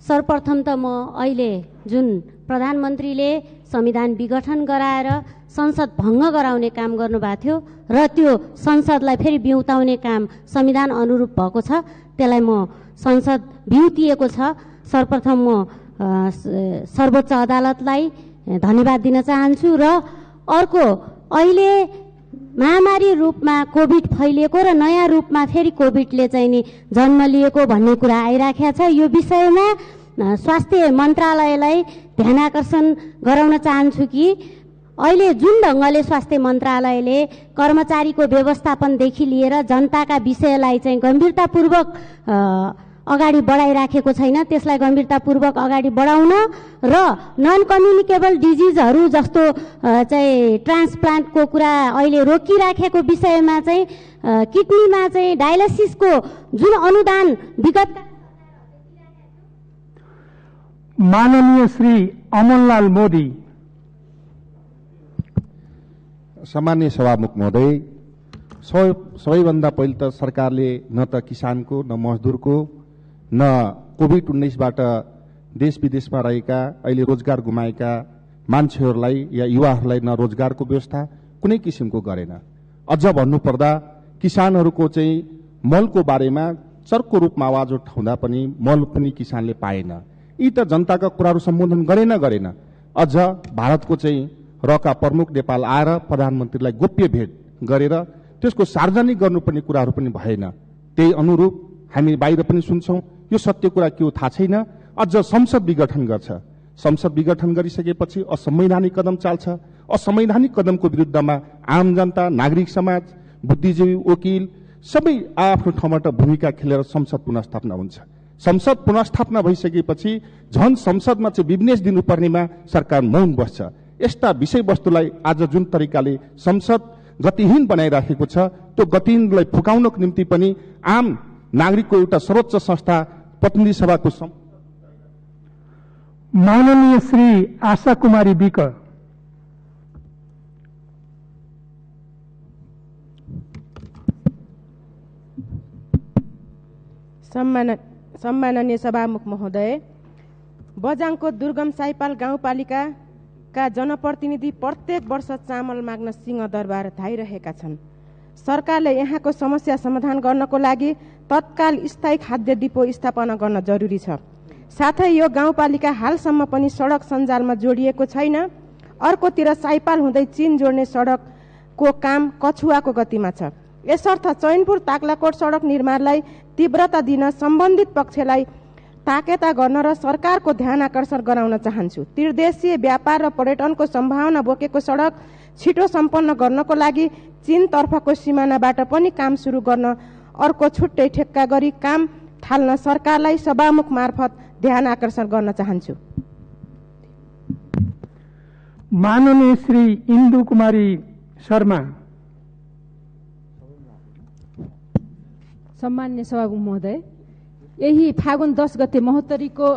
सर्वप्रथम त म अहिले जुन प्रधानमन्त्रीले संविधान विघटन गराएर संसद भङ्ग गराउने काम गर्नुभएको थियो र त्यो संसदलाई फेरि बिउताउने काम संविधान अनुरूप भएको छ, त्यसलाई म संसद बिउतिएको छ। सर्वप्रथम म सर्वोच्च अदालतलाई धन्यवाद दिन चाहन्छु। र अर्को, अहिले महामारी रूपमा कोभिड फैलिएको र नयाँ रूपमा फेरि कोभिडले चाहिँ नि जन्म लिएको भन्ने कुरा आइराखेको छ। यो विषयमा स्वास्थ्य मन्त्रालयलाई ध्यान आकर्षण गराउन चाहन्छु कि अहिले जुन ढङ्गले स्वास्थ्य मन्त्रालयले कर्मचारीको व्यवस्थापनदेखि लिएर जनताका विषयलाई चाहिँ गम्भीरतापूर्वक अगाडि बढाइराखेको छैन, त्यसलाई गम्भीरतापूर्वक अगाडि बढाउन र नन कम्युनिकेबल डिजिजहरू जस्तो चाहिँ ट्रान्सप्लान्टको कुरा अहिले रोकिराखेको विषयमा चाहिँ किडनीमा चाहिँ डायलिसिसको जुन अनुदान विगत माननीय श्री अमनलाल मोदी। सामान्य सभामुख महोदय, सबैभन्दा पहिले त सरकारले न त किसानको न मजदुरको न कोभिड-19बाट देश विदेशमा रहेका अहिले रोजगार गुमाएका मान्छेहरूलाई या युवाहरूलाई न रोजगारको व्यवस्था कुनै किसिमको गरेन। अझ भन्नुपर्दा किसानहरूको चाहिँ मलको बारेमा चर्को रूपमा आवाज उठाउँदा पनि मल पनि किसानले पाएन। यी त जनताका कुराहरू सम्बोधन गरेन। अझ भारतको चाहिँ रका प्रमुख नेपाल आएर प्रधानमन्त्रीलाई गोप्य भेट गरेर त्यसको सार्वजनिक गर्नुपर्ने कुराहरू पनि भएन। त्यही अनुरूप हामी बाहिर पनि सुन्छौं, यो सत्य कुरा के हो थाहा छैन। अझ संसद विघटन गर्छ। संसद विघटन गरिसकेपछि असंवैधानिक कदम चाल्छ। असंवैधानिक कदमको विरुद्धमा आम जनता, नागरिक समाज, बुद्धिजीवी, वकिल सबै आफ्नो ठाउँबाट भूमिका खेलेर संसद पुनर्स्थापना हुन्छ। संसद पुनर्स्थापना भइसकेपछि झन संसदमा चाहिँ विनिवेश दिनुपर्नेमा सरकार मौन बस्छ। यस्ता विषयवस्तुलाई आज जुन तरिकाले संसद गतिहीन बनाइराखेको छ, त्यो गतिहीनलाई फुकाउनको निम्ति पनि आम नागरिकको एउटा सर्वोच्च संस्था प्रतिनिधि सभाको माननीय श्री आशा कुमारी विक। सम्माननीय सभामुख महोदय, बझाङको दुर्गम साइपाल गाउँपालिकाका जनप्रतिनिधि प्रत्येक वर्ष चामल माग्न सिंहदरबार धाइरहेका छन्। सरकारले यहाँको समस्या समाधान गर्नको लागि तत्काल स्थायी खाद्य डिपो स्थापना गर्न जरुरी छ। साथै यो गाउँपालिका हालसम्म पनि सडक सञ्जालमा जोडिएको छैन। अर्कोतिर साइपाल हुँदै चीन जोड्ने सडकको काम कछुवाको गतिमा छ। यसर्थ चैनपुर ताक्लाकोट सडक निर्माणलाई तीव्रता दिन सम्बन्धित पक्षलाई ताकेता गर्न र सरकारको ध्यान आकर्षण गराउन चाहन्छु। त्रिदेशीय व्यापार र पर्यटनको सम्भावना बोकेको सडक छिटो सम्पन्न गर्नको लागि चीनतर्फको सिमानाबाट पनि काम सुरु गर्न अर्को छुट्टै ठेक्का गरी काम थाल्न सरकारलाई सभामुख मार्फत ध्यान आकर्षण गर्न चाहन्छु। माननीय श्री इन्दु कुमारी शर्मा। सम्मान्य सभामुख महोदय, यही फागुन 10 गते महोत्तरीको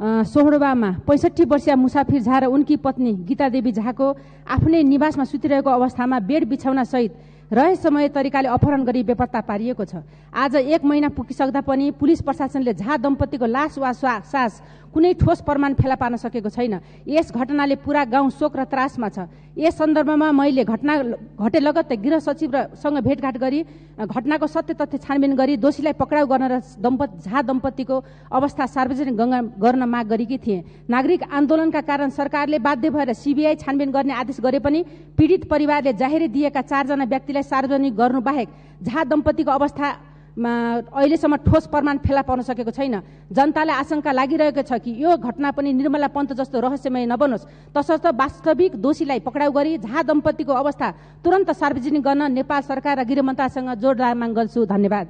सोहडबामा 65 वर्षीय मुसाफिर झा र उनकी पत्नी गीता देवी झाको आफ्नै निवासमा सुतिरहेको अवस्थामा बेड बिछाउना सहित रहस्यमय तरिकाले अपहरण गरी बेपत्ता पारिएको छ। आज 1 महिना पुगिसक्दा पनि पुलिस प्रशासनले झा दम्पतिको लास वा सास कुनै ठोस प्रमाण फेला पार्न सकेको छैन। यस घटनाले पूरा गाउँ शोक र त्रासमा छ। यस सन्दर्भमा मैले घटना घटे लगत्तै गृह सचिवसँग भेटघाट गरी घटनाको सत्य तथ्य छानबिन गरी दोषीलाई पक्राउ गर्न र झा दम्पतिको अवस्था सार्वजनिक गर्न माग गरेकी थिएँ। नागरिक आन्दोलनका कारण सरकारले बाध्य भएर सीबीआई छानबिन गर्ने आदेश गरे पनि पीडित परिवारले जाहेरी दिएका 4 जना व्यक्तिलाई सार्वजनिक गर्नु बाहेक झा दम्पतिको अवस्थामा अहिलेसम्म ठोस प्रमाण फेला पार्न सकेको छैन। जनतालाई आशंका लागिरहेको छ कि यो घटना पनि निर्मला पन्त जस्तो रहस्यमय नबनोस्, तसर्थ वास्तविक दोषीलाई पक्राउ गरी झा दम्पतिको अवस्था तुरन्त सार्वजनिक गर्न नेपाल सरकार र गृह मन्त्रालयसँग जोडदार माग गर्छु। धन्यवाद।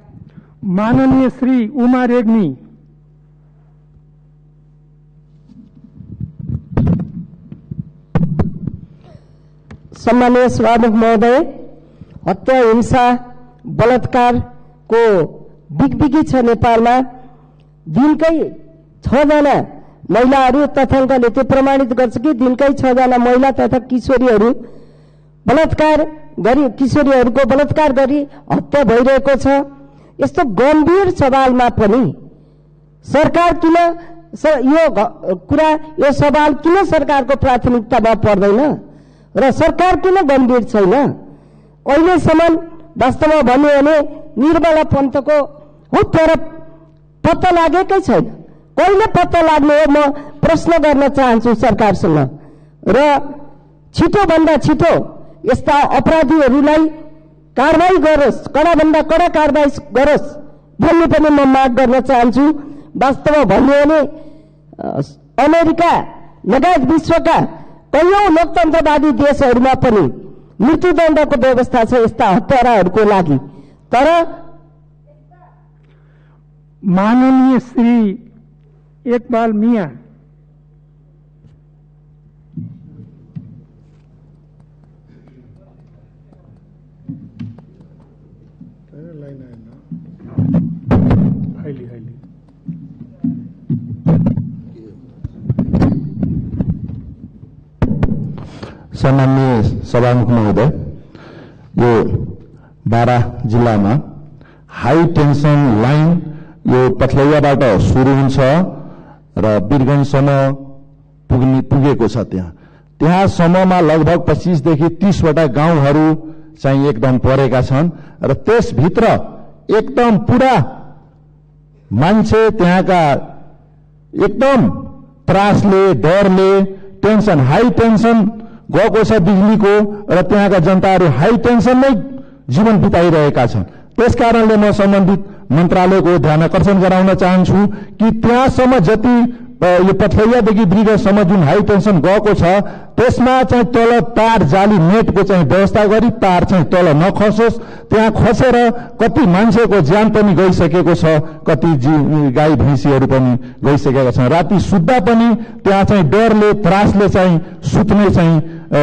माननीय श्री उमा रेग्मी। सम्माननीय सभामुख महोदय, हत्या, हिंसा, बलात्कारको बिगबिगी छ नेपालमा। दिनकै 6 जना महिलाहरू तथ्याङ्कले त्यो प्रमाणित गर्छ कि दिनकै 6 जना महिला तथा किशोरीहरू किशोरीहरूको बलात्कार गरी हत्या भइरहेको छ। यस्तो गम्भीर सवालमा पनि सरकार किन यो कुरा यो सवाल किन सरकारको प्राथमिकतामा पर्दैन र सरकार किन गम्भीर छैन? अहिलेसम्म वास्तवमा भन्यो भने निर्मला पन्तको हत्या पत्ता लागेकै छैन। कहिले पत्ता लाग्ने हो? म प्रश्न गर्न चाहन्छु सरकारसँग र छिटोभन्दा छिटो यस्ता अपराधीहरूलाई कारवाही गरोस्, कडाभन्दा कडा कारवाही गरोस् भन्ने पनि म माग गर्न चाहन्छु। वास्तवमा भन्यो भने अमेरिका लगायत विश्वका कैयौं लोकतन्त्रवादी देशहरूमा पनि मृत्युदण्डको व्यवस्था छ यस्ता हत्याराहरूको लागि। तर माननीय श्री इकबाल मिया। सम्माननीय सभामुख महोदय, यो बारा जिल्लामा हाई टेन्सन लाइन यो पथलैयाबाट सुरु हुन्छ र वीरगञ्जसम्म पुगेको छ। त्यहाँसम्ममा लगभग 25 देखि 30 वटा गाउँहरू चाहिँ एकदम परेका छन् र त्यसभित्र एकदम पुरा मान्छे त्यहाँका एकदम त्रासले, डरले, टेन्सन, हाई टेन्सन गएको छ बिजुलीको र त्यहाँका जनताहरू हाई टेन्सनमै जीवन बिताइरहेका छन्। त्यसकारणले म सम्बन्धित मन्त्रालयको ध्यान आकर्षण गराउन चाहन्छु कि त्यहाँसम्म जति यो पथलैयादेखि ब्रिगसम्म जुन हाई टेन्सन गएको छ त्यसमा चाहिँ तल तार जाली नेटको चाहिँ व्यवस्था गरी तार चाहिँ तल नखसोस्। त्यहाँ खसेर कति मान्छेको ज्यान पनि गइसकेको छ, कति गाई भैँसीहरू पनि गइसकेका छन्। राति सुत्दा पनि त्यहाँ चाहिँ डरले, त्रासले चाहिँ सुत्ने चाहिँ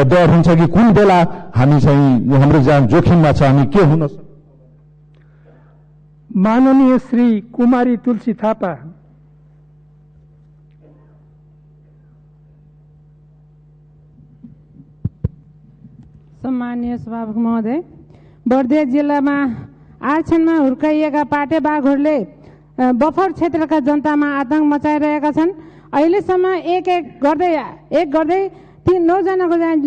डर हुन्छ कि कुन बेला हामी चाहिँ हाम्रो ज्यान जोखिममा छ, हामी के हुन। माननीय श्री कुमारी तुलसी थापा। सम्माननीय सभामुख महोदय, बर्दिया जिल्लामा आरक्षणमा हुर्काइएका पाटे बाघहरूले बफर क्षेत्रका जनतामा आतंक मचाइरहेका छन्। अहिलेसम्म एक गर्दै 9 जनाको जान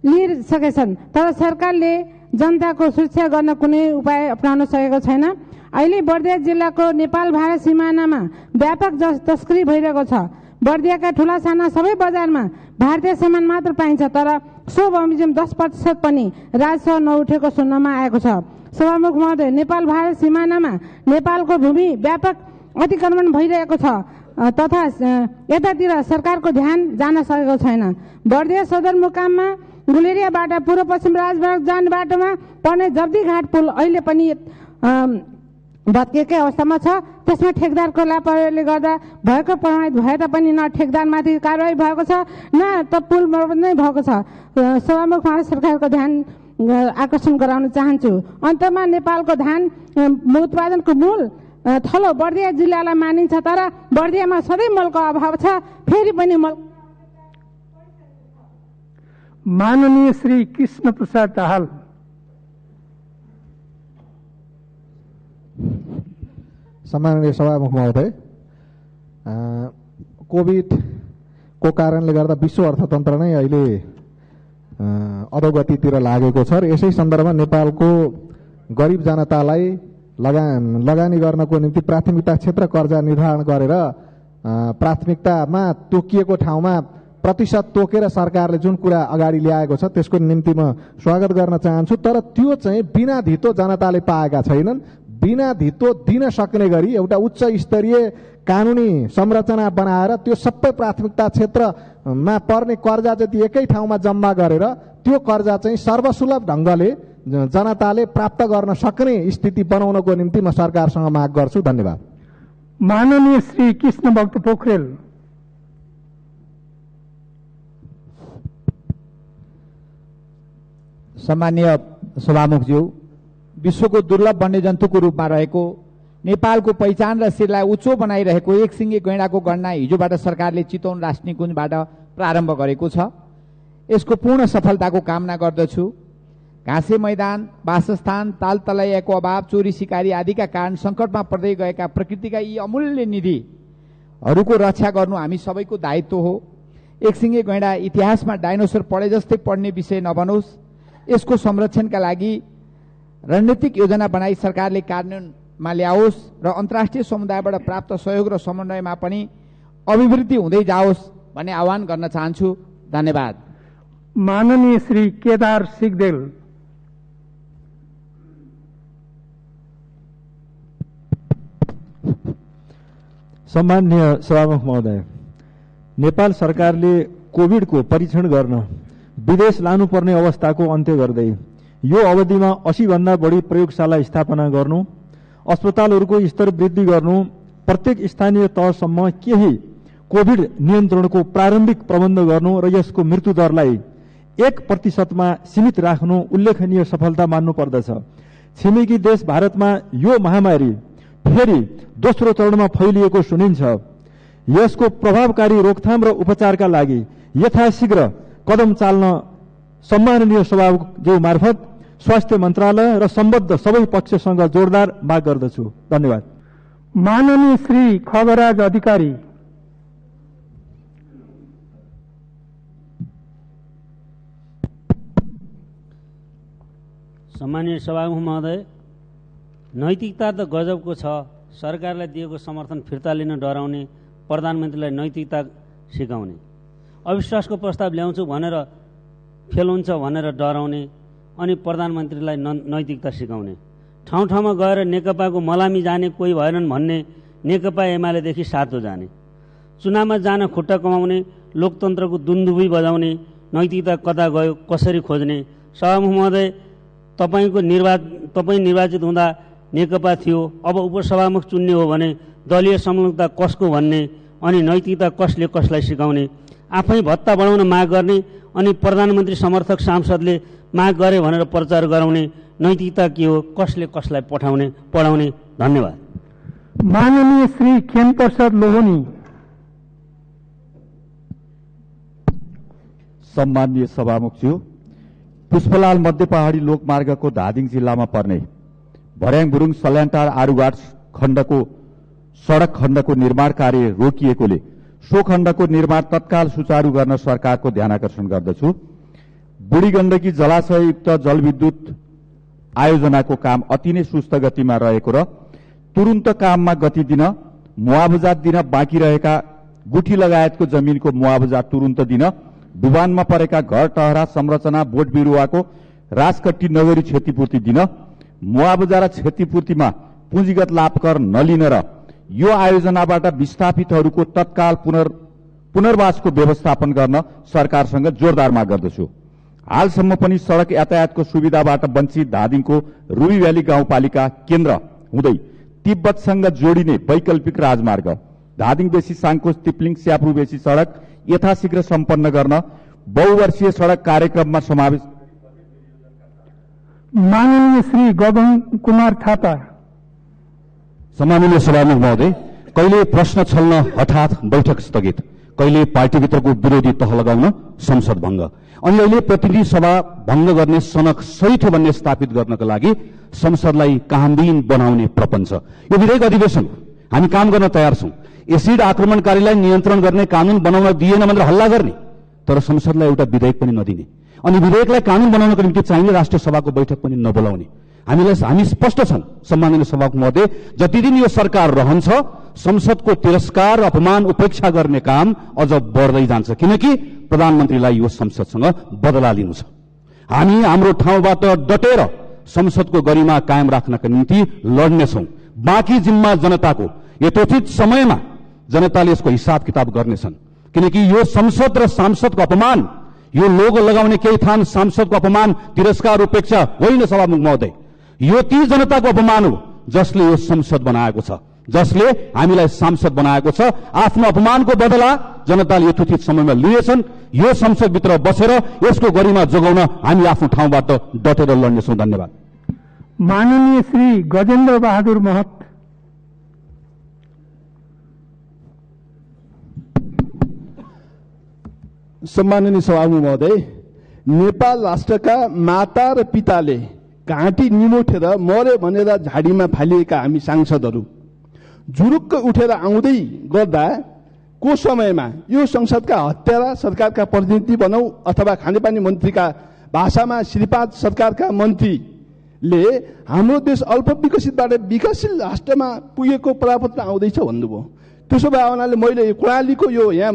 लिइसकेछन्, तर सरकारले जनताको सुरक्षा गर्न कुनै उपाय अपनाउन सकेको छैन। अहिले बर्दिया जिल्लाको नेपाल भारत सिमानामा व्यापक तस्करी भइरहेको छ। बर्दियाका ठूला साना सबै बजारमा भारतीय सामान मात्र पाइन्छ, तर सो बमोजिम 10% पनि राजस्व नउठेको सुन्नमा आएको छ। सभामुख महोदय, नेपाल भारत सिमानामा नेपालको भूमि व्यापक अतिक्रमण भइरहेको छ तथा यतातिर सरकारको ध्यान जान सकेको छैन। बर्दिया सदरमुकाममा गुलेरियाबाट पूर्व पश्चिम राजमार्ग जाने बाटोमा पर्ने जब्दीघाट पुल अहिले पनि भत्किएकै अवस्थामा छ। त्यसमा ठेकदारको लापरवाहीले गर्दा भएको प्रमाणित भए तापनि न ठेकदारमाथि कारवाही भएको छ न त पुल मर्मत नै भएको छ। सभामुख भारत सरकारको ध्यान आकर्षण गराउन चाहन्छु। अन्तमा नेपालको धान उत्पादनको मूल थलो बर्दिया जिल्लालाई मानिन्छ, तर बर्दियामा सधैँ मलको अभाव छ। फेरि पनि मल। माननीय श्री कृष्ण प्रसाद दाहाल। सम्माननीय सभामुख महोदय, कोभिडको कारणले गर्दा विश्व अर्थतन्त्र नै अहिले अधोगतितिर लागेको छ र यसै सन्दर्भमा नेपालको गरिब जनतालाई लगानी गर्नको निम्ति प्राथमिकता क्षेत्र कर्जा निर्धारण गरेर प्राथमिकतामा तोकिएको ठाउँमा प्रतिशत तोकेर सरकारले जुन कुरा अगाडि ल्याएको छ त्यसको निम्ति म स्वागत गर्न चाहन्छु। तर त्यो चाहिँ बिना धितो जनताले पाएका छैनन्। बिना धितो दिन सक्ने गरी एउटा उच्च स्तरीय कानुनी संरचना बनाएर त्यो सबै प्राथमिकता क्षेत्रमा पर्ने कर्जा जति एकै ठाउँमा जम्मा गरेर त्यो कर्जा चाहिँ सर्वसुलभ ढङ्गले जनताले प्राप्त गर्न सक्ने स्थिति बनाउनको निम्ति म सरकारसँग माग गर्छु। धन्यवाद। माननीय श्री कृष्ण भक्त पोखरेल। सम्माननीय सभामुखज्यू, विश्वको दुर्लभ वन्यजन्तुको रूपमा रहेको नेपालको पहिचान र शिरलाई उच्चो बनाइरहेको एकसिङे गैंडाको गणना हिजोबाट सरकारले चितवन राष्ट्रिय निकुञ्जबाट प्रारम्भ गरेको छ। यसको पूर्ण सफलताको कामना गर्दछु। घाँसे मैदान, वासस्थान, तालतलैयाको अभाव, चोरी सिकारी आदिका कारण सङ्कटमा पर्दै गएका प्रकृतिका यी अमूल्य निधिहरूको रक्षा गर्नु हामी सबैको दायित्व हो। एकसिङे गैंडा इतिहासमा डाइनोसर पढे जस्तै पढ्ने विषय नबनोस्। यसको संरक्षणका लागि रणनीतिक योजना बनाई सरकारले कार्यान्वयनमा ल्याओस् र अन्तर्राष्ट्रिय समुदायबाट प्राप्त सहयोग र समन्वयमा पनि अभिवृद्धि हुँदै जाओस् भन्ने आह्वान गर्न चाहन्छु। धन्यवाद। माननीय श्री केदार सिगदेल। सम्माननीय सभामुख महोदय, नेपाल सरकारले कोभिडको परीक्षण गर्न विदेश लानुपर्ने अवस्थाको अन्त्य गर्दै यो अवधिमा 80 भन्दा बढी प्रयोगशाला स्थापना गर्नु, अस्पतालहरूको स्तर वृद्धि गर्नु, प्रत्येक स्थानीय तहसम्म केही कोभिड नियन्त्रणको प्रारम्भिक प्रबन्ध गर्नु र यसको मृत्यु दरलाई 1% सीमित राख्नु उल्लेखनीय सफलता मान्नु पर्दछ। छिमेकी देश भारतमा यो महामारी फेरि दोस्रो चरणमा फैलिएको सुनिन्छ। यसको प्रभावकारी रोकथाम र उपचारका लागि यथाशीघ्र कदम चाल्न सम्माननीय सभाज्यू मार्फत स्वास्थ्य मन्त्रालय र सम्बद्ध सबै पक्षसँग जोरदार माग गर्दछु। धन्यवाद। माननीय श्री खगराज अधिकारी। सम्माननीय सभामुख महोदय, नैतिकता त गजबको छ। सरकारलाई दिएको समर्थन फिर्ता लिन डराउने, प्रधानमन्त्रीलाई नैतिकता सिकाउने, अविश्वासको प्रस्ताव ल्याउँछु भनेर फेल हुन्छ भनेर डराउने अनि प्रधानमन्त्रीलाई नैतिकता सिकाउने, ठाउँ ठाउँमा गएर नेकपाको मलामी जाने कोही भएनन् भन्ने, नेकपा एमालेदेखि सातो जाने, चुनावमा जान खुट्टा कमाउने, लोकतन्त्रको दुन्दुबी बजाउने, नैतिकता कता गयो कसरी खोज्ने। सभामुख महोदय, तपाईँ निर्वाचित हुँदा नेकपा थियो, अब उपसभामुख चुन्ने हो भने दलीय संलग्नता कसको भन्ने अनि नैतिकता कसले कसलाई सिकाउने, आफै भत्ता बढाउन माग गर्ने अनि प्रधानमन्त्री समर्थक सांसदले माग गरे भनेर प्रचार गराउने, नैतिकता के हो, कसले कसलाई पढाउने। धन्यवाद। माननीय श्री खेमप्रसाद लोहनी। सम्माननीय सभामुखज्यू, पुष्पलाल मध्य पहाडी लोकमार्गको धादिङ जिल्लामा पर्ने भर्याङ गुरुङ सल्यानटार आरुघाट खण्डको सडक खण्डको निर्माण कार्य रोकिएकोले सो खण्डको निर्माण तत्काल सुचारू गर्न सरकारको ध्यानकर्षण गर्दछु। बुढी गण्डकी जलाशययुक्त जलविद्युत आयोजनाको काम अति नै सुस्त गतिमा रहेको र तुरुन्त काममा गति दिन, मुआवजा दिन बाँकी रहेका गुठी लगायतको जमिनको मुआवजा तुरुन्त दिन, डुबानमा परेका घर टहरा संरचना बोट बिरुवाको राजकट्टी नगरी क्षतिपूर्ति दिन, मुआवजा र क्षतिपूर्तिमा पुँजीगत लाभ कर नलिन र यो आयोजनाबाट विस्थापितहरूको तत्काल पुनर्वासको व्यवस्थापन गर्न सरकारसँग जोरदार माग गर्दछु। हालसम्म पनि सड़क यातायातको सुविधाबाट वञ्चित धादिङको रुबी भ्याली गाउँपालिका केन्द्र हुँदै तिब्बतसँग जोडिने वैकल्पिक राजमार्ग धादिङ बेसी साङकोस तिप्लिङ स्याप्रु बेसी सड़क यथाशीघ्र सम्पन्न गर्न बहुवर्षीय सड़क कार्यक्रममा समावेश। माननीय श्री गगन कुमार थापा। सम्माननीय सभामुख महोदय, कहिले प्रश्न छल्न हठात बैठक स्थगित, कहिले पार्टीभित्रको विरोधी तह लगाउन संसद भंग, अनि अहिले प्रतिनिधि सभा भंग गर्ने सनक सही थियो भन्ने स्थापित गर्नका लागि संसदलाई कामबिन बनाउने प्रपञ्च। यो विधेयक अधिवेशन हामी काम गर्न तयार छौं। एसिड आक्रमणकारीलाई नियन्त्रण गर्ने कानून बनाउन दिएन भनेर हल्ला गर्ने, तर संसदलाई एउटा विधेयक पनि नदिने अनि विधेयकलाई कानून बनाउनको निम्ति चाहिने राष्ट्रिय सभाको बैठक पनि नबोलाउने। हामी स्पष्ट छन् सम्माननीय सभामुख महोदय, जति दिन यो सरकार रहन्छ संसदको तिरस्कार, अपमान, उपेक्षा गर्ने काम अझ बढ्दै जान्छ, किनकि प्रधानमन्त्रीलाई यो संसदसँग बदला लिनु छ। हामी हाम्रो ठाउँबाट डटेर संसदको गरिमा कायम राख्नका निम्ति लड्नेछौं। बाँकी जिम्मा जनताको, यथोचित समयमा जनताले यसको हिसाब किताब गर्नेछन्, किनकि यो संसद र सांसदको अपमान, यो लोगो लगाउने केही थान सांसदको अपमान, तिरस्कार, उपेक्षा होइन सभामुख महोदय, यो ती जनताको अपमान हो जसले यो संसद बनाएको छ, जसले हामीलाई सांसद बनाएको छ। आफ्नो अपमानको बदला जनताले यथोचित समयमा लिएछन्। यो संसदभित्र बसेर यसको गरिमा जोगाउन हामी आफ्नो ठाउँबाट डटेर लड्नेछौं। धन्यवाद। माननीय श्री गजेन्द्र बहादुर महत। सम्माननीय सभामुख महोदय, नेपाल राष्ट्रका माता र पिताले घाँटी निमोठेर मर्यो भनेर झाडीमा फालिएका हामी सांसदहरू जुरुक्क उठेर आउँदै गर्दा को समयमा यो संसदका हत्यारा सरकारका प्रतिनिधि भनौं अथवा खानेपानी मन्त्रीका भाषामा श्रीपाद सरकारका मन्त्रीले हाम्रो देश अल्प विकसितबाट विकासशील राष्ट्रमा पुगेको परापत्र आउँदैछ भन्नुभयो। त्यसो भए हुनाले मैले कर्णालीको यो यहाँ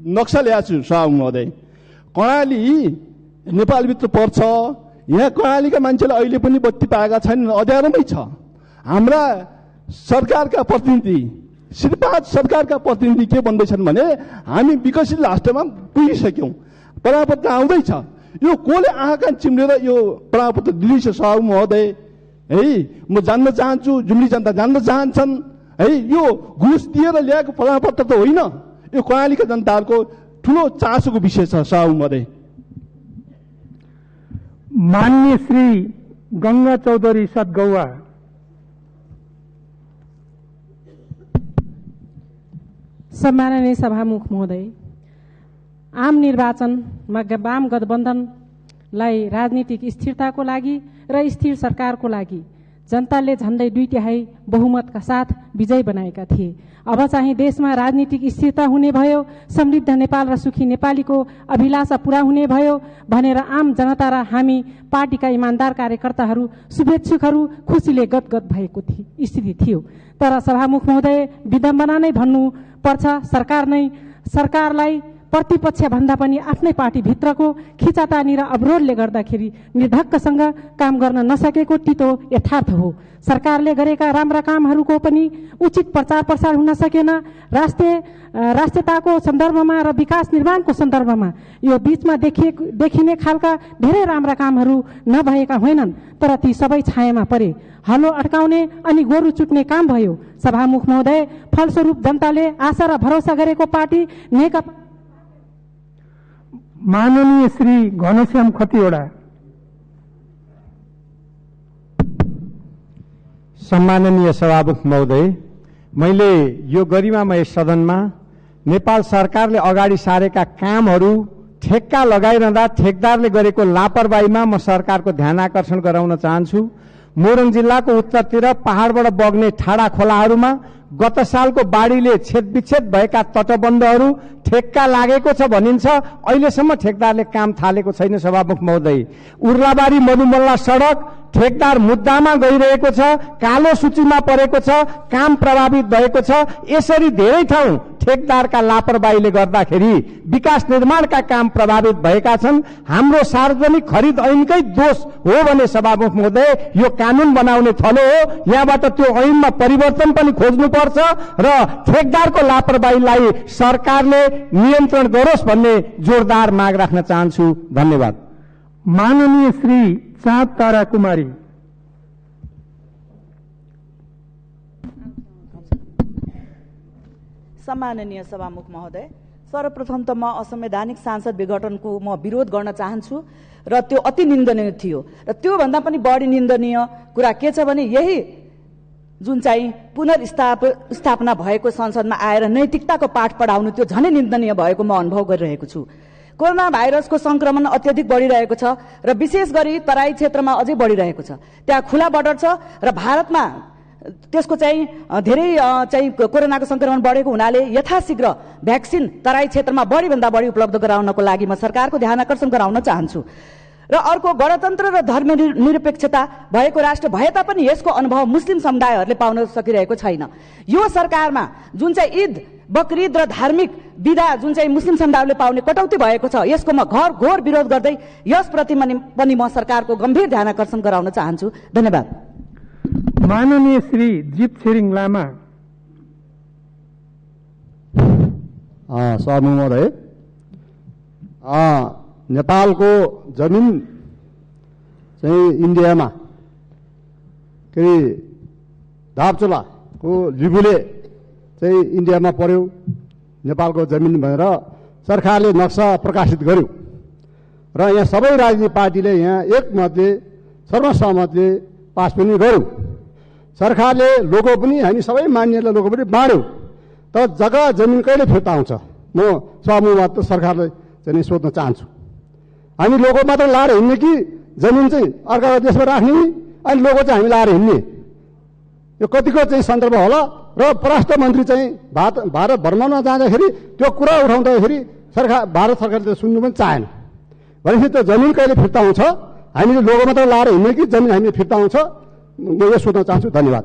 नक्सा ल्याएको छु सभामुख महोदय। कर्णाली नेपालभित्र पर्छ। यहाँ कर्णालीका मान्छेले अहिले पनि बत्ती पाएका छैनन्, अँध्यारोमै छ। हाम्रा सरकारका प्रतिनिधि श्रीपाद सरकारका प्रतिनिधि के भन्दैछन् भने हामी विकसित राष्ट्रमा पुगिसक्यौं, परापत्र आउँदैछ। यो कोले आँखा चिम्लेर यो परापत्र दिँदैछ सभामुख महोदय है? म जान्न चाहन्छु, जुम्ली जनता जान्न चाहन्छन् है, यो घुस दिएर ल्याएको परापत्र त होइन, यो कर्णालीका जनताहरूको ठूलो चासोको विषय छ सभामुख महोदय। माननीय श्री गंगा चौधरी सतगौवा। सम्माननीय सभामुख महोदय, आम निर्वाचनमा वाम गठबन्धनलाई राजनीतिक स्थिरताको लागि र स्थिर सरकारको लागि जनताले झण्डै 2/3 बहुमतका साथ विजय बनाएका थिए। अब चाहिँ देशमा राजनीतिक स्थिरता हुने भयो, समृद्ध नेपाल र सुखी नेपालीको अभिलाषा पूरा हुने भयो भनेर आम जनता र हामी पार्टीका इमान्दार कार्यकर्ताहरू शुभेच्छुकहरू खुसीले गदगद भएको स्थिति थियो। तर सभामुख महोदय, विडम्बना नै भन्नुपर्छ, सरकारलाई प्रतिपक्ष भन्दा पनि आफ्नै पार्टीभित्रको खिचातानी र अवरोधले गर्दाखेरि निर्धक्कसँग काम गर्न नसकेको तितो यथार्थ हो। सरकारले गरेका राम्रा कामहरूको पनि उचित प्रचार प्रसार हुन सकेन। राष्ट्रियताको सन्दर्भमा र विकास निर्माणको सन्दर्भमा यो बीचमा देखिने खालका धेरै राम्रा कामहरू नभएका होइनन्, तर ती सबै छायामा परे। हलो अड्काउने अनि गोरु चुट्ने काम भयो। सभामुख महोदय, फलस्वरूप जनताले आशा र भरोसा गरेको पार्टी नेकपा। माननीय श्री घनश्याम खतिवडा। सम्माननीय सभामुख महोदय, मैले यो गरिमामय सदनमा नेपाल सरकारले अगाडि सारेका कामहरू ठेक्का लगाइरहँदा ठेकदारले गरेको लापरवाहीमा म सरकारको ध्यान आकर्षण गराउन चाहन्छु। मोरङ जिल्लाको उत्तरतिर पहाडबाट बग्ने ठाडा खोलाहरूमा गत सालको बाढीले छेदविच्छेद भएका तटबन्धहरू ठेक्का लागेको छ भनिन्छ, अहिलेसम्म ठेकदारले काम थालेको छैन। सभामुख महोदय, उर्लाबारी मधुमल्ला सडक ठेकदार मुद्दामा गइरहेको छ, कालो सूचीमा परेको छ, काम प्रभावित भएको छ। यसरी धेरै ठाउँ ठेकदारका लापरवाहीले गर्दाखेरि विकास निर्माणका काम प्रभावित भएका छन्। हाम्रो सार्वजनिक खरिद ऐनकै दोष हो भने सभामुख महोदय, यो कानून बनाउने थलो हो। यहाँबाट त्यो ऐनमा परिवर्तन पनि खोज्नुपर्छ र ठेकदारको लापरवाहीलाई सरकारले नियन्त्रण गरोस् भन्ने जोरदार माग राख्न चाहन्छु। धन्यवाद। माननीय श्री चाँद तारा कुमारी। सम्माननीय सभामुख महोदय, सर्वप्रथम त म असंवैधानिक सांसद विघटनको म विरोध गर्न चाहन्छु र त्यो अति निन्दनीय थियो। र त्योभन्दा पनि बढी निन्दनीय कुरा के छ भने यही जुन चाहिँ पुनर्स्थापना भएको संसदमा आएर नैतिकताको पाठ पढाउनु त्यो झनै निन्दनीय भएको म अनुभव गरिरहेको छु। कोरोना भाइरसको संक्रमण अत्यधिक बढिरहेको छ र विशेष गरी तराई क्षेत्रमा अझै बढिरहेको छ। त्यहाँ खुला बर्डर छ र भारतमा त्यसको चाहिँ धेरै चाहिँ कोरोनाको संक्रमण बढेको हुनाले यथाशीघ्र भ्याक्सिन तराई क्षेत्रमा बढीभन्दा बढी उपलब्ध गराउनको लागि म सरकारको ध्यान आकर्षण गराउन चाहन्छु। र अर्को, गणतन्त्र र धर्मनिरपेक्षता भएको राष्ट्र भए तापनि यसको अनुभव मुस्लिम समुदायहरूले पाउन सकिरहेको छैन। यो सरकारमा जुन चाहिँ ईद बकरीद र धार्मिक विधा जुन चाहिँ मुस्लिम समुदायले पाउने कटौती भएको छ, यसको म घोर विरोध गर्दै यसप्रति पनि म सरकारको गम्भीर ध्यान आकर्षण गराउन चाहन्छु। धन्यवाद। माननीय श्री जीप छिरिङ लामा। सभामुख महोदय, नेपालको जमिन चाहिँ इन्डियामा के अरे धापचोलाको लिबुले चाहिँ इन्डियामा पर्यो नेपालको जमिन भनेर सरकारले नक्सा प्रकाशित गर्यो र यहाँ सबै राजनीतिक पार्टीले यहाँ एकमतले सर्वसहमतले पास पनि गर्यो। सरकारले लोगो पनि हामी सबै मान्यलाई लोगो पनि बाँड्यो, तर जग्गा जमिन कहिले फिर्ता आउँछ? म सभामुखबाट सरकारले चाहिँ सोध्न चाहन्छु। हामी लोगो मात्र लाएर हिँड्ने कि जमिन चाहिँ अर्काको देशमा राख्ने अनि लोगो चाहिँ हामी लाएर हिँड्ने, यो कतिको चाहिँ सन्दर्भ होला। र परराष्ट्र मन्त्री चाहिँ भारत भ्रमणमा जाँदाखेरि त्यो कुरा उठाउँदाखेरि भारत सरकारले सुन्नु पनि चाहेन। भनेपछि त्यो जमिन कहिले फिर्ता हुन्छ, हामीले लोगो मात्र लाएर हिँड्ने कि जमिन हामीले फिर्ता हुन्छ, म यो सोध्न चाहन्छु। धन्यवाद।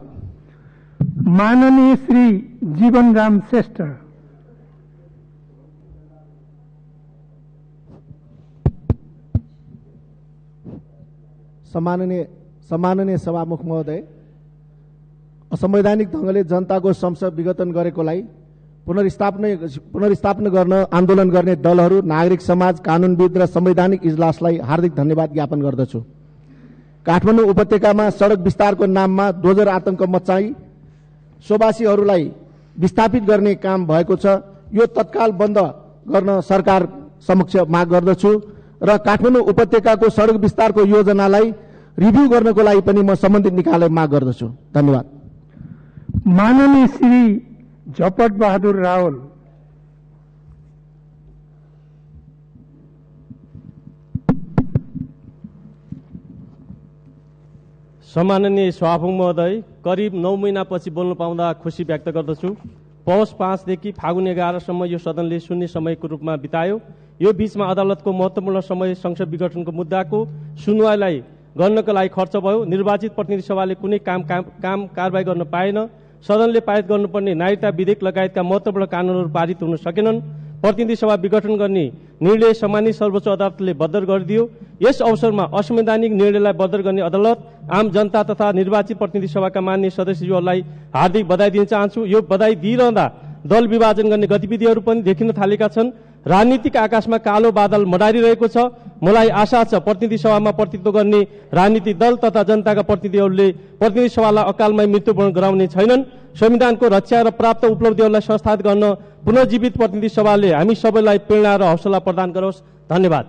माननीय श्री जीवनराम श्रेष्ठ। सम्माननीय सभामुख महोदय, असंवैधानिक ढंगले जनताको संसद विघटन गरेकोलाई पुनर्स्थापना गर्न आन्दोलन गर्ने दलहरू, नागरिक समाज, कानूनविद र संवैधानिक इजलासलाई हार्दिक धन्यवाद ज्ञापन गर्दछु। काठमाडौँ उपत्यकामा सडक विस्तारको नाममा दोजर आतंक मचाई सोवासीहरूलाई विस्थापित गर्ने काम भएको छ। यो तत्काल बन्द गर्न सरकार समक्ष माग गर्दछु र काठमाडौँ उपत्यकाको सडक विस्तारको योजनालाई रिभ्यू गर्नको लागि पनि म सम्बन्धित निकायलाई माग गर्दछु। धन्यवाद। माननीय श्री झपट बहादुर रावल। सम्माननीय सभामुख महोदय, करिब 9 महिनापछि बोल्न पाउँदा खुसी व्यक्त गर्दछु। पौष 5 देखि फागुन 11 सम्म यो सदनले शून्य समयको रूपमा बितायो। यो बीचमा अदालतको महत्त्वपूर्ण समय संसद विघटनको मुद्दाको सुनवाईलाई गर्नका लागि खर्च भयो। निर्वाचित प्रतिनिधि सभाले कुनै काम कारबाही गर्न पाएन। सदनले पारित गर्नुपर्ने नागरिकता विधेयक लगायतका महत्त्वपूर्ण कानूनहरू पारित हुन सकेनन्। प्रतिनिधि सभा विघटन गर्ने निर्णय सम्मानित सर्वोच्च अदालतले बद्ध गरिदियो। यस अवसरमा असंवैधानिक निर्णयलाई बद्ध गर्ने अदालत, आम जनता तथा निर्वाचित प्रतिनिधि सभाका मान्य सदस्यज्यूहरूलाई हार्दिक बधाई दिन चाहन्छु। यो बधाई दिइरहँदा दल विभाजन गर्ने गतिविधिहरू पनि देखिन थालेका छन्। राजनीतिक आकाशमा कालो बादल मडारिरहेको छ। मलाई आशा छ प्रतिनिधि सभामा प्रतिनिधित्व गर्ने राजनीतिक दल तथा जनताका प्रतिनिधिहरूले प्रतिनिधि सभालाई अकालमै मृत्युवरण गराउने छैनन्। संविधानको रक्षा र प्राप्त उपलब्धिहरूलाई संस्थापित गर्न पुनर्जीवित प्रतिनिधि सभाले हामी सबैलाई प्रेरणा र हौसला प्रदान गरोस्। धन्यवाद।